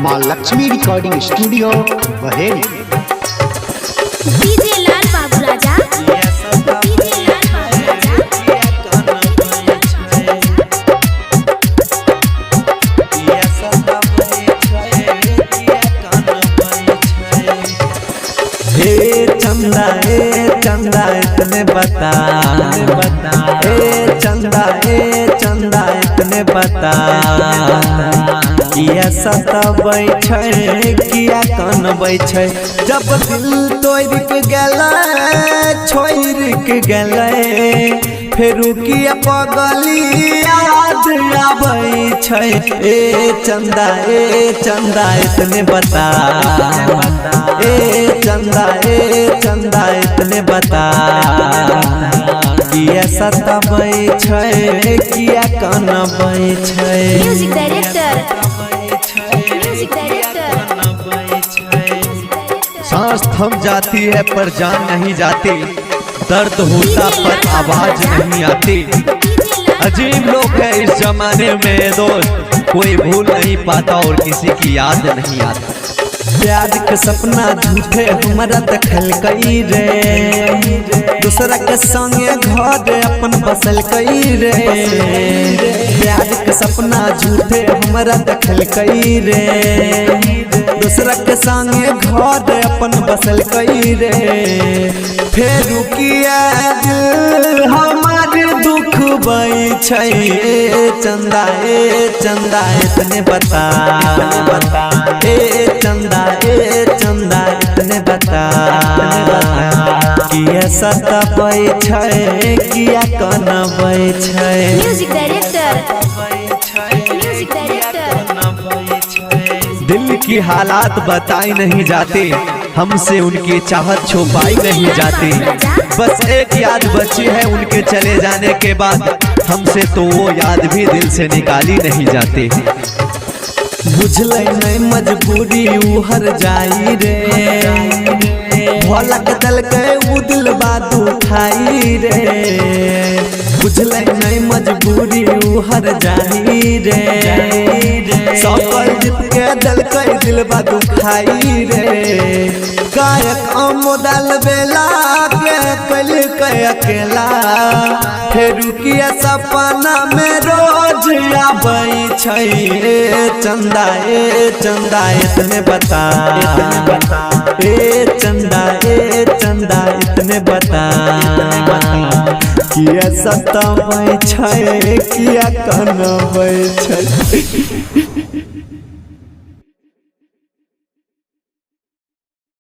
माँ Lakshmi recording studio Baheri. DJ Lal Babu Raja, DJ Lal बाबू हे चंदा इतने बता हे चंदा इतने बता किया सताबै छै किया कानबै छै जब दिल तोड़ के गेलै छोड़ के गेलै फेरू किया पगली याद आबै छै ए चंदा इतने बता ए चंदा इतने बता किया सताबै छै किया कानबै छै। Music director, music director. सांस थम जाती है पर जान नहीं जाती, दर्द होता पर आवाज नहीं आती। अजीब लोग है इस जमाने में दोस्त, कोई भूल नहीं पाता और किसी की याद नहीं आती। प्यार के सपना झूठे हमारा दखल कई रे, दूसरा के संगे घर अपन बसल कई रे। प्यार के सपना झूठे हमारा दखल कई रे, दूसरा के संगे घर अपन बसल कई रे। फेर किया दिल हमारे दुख बई छै चंदा इतने बता ए चंदा इतने बता किया सताबै छै किया कानबै छै। Music director, music director. दिल की हालात बताई नहीं जाती, हमसे उनकी चाहत छुपाई नहीं जाती। बस एक याद बची है उनके चले जाने के बाद, हमसे तो वो याद भी दिल से निकाली नहीं जाती। बुझलै नहीं मजबूरी उ हर जाई रे, भोला के दल के उ दिल बात उठाई रे। बुझलै नहीं मजबूरी उ हर जाई रे, सफल जीत के दल के दिल बात उठाई रे। गायक अमोदल बेला के कल के अकेला, फेरू किया सपना में रोज आबै छै चंदा इतने बता ए चंदा इतने बता किया सताबै छै किया कानबै छै।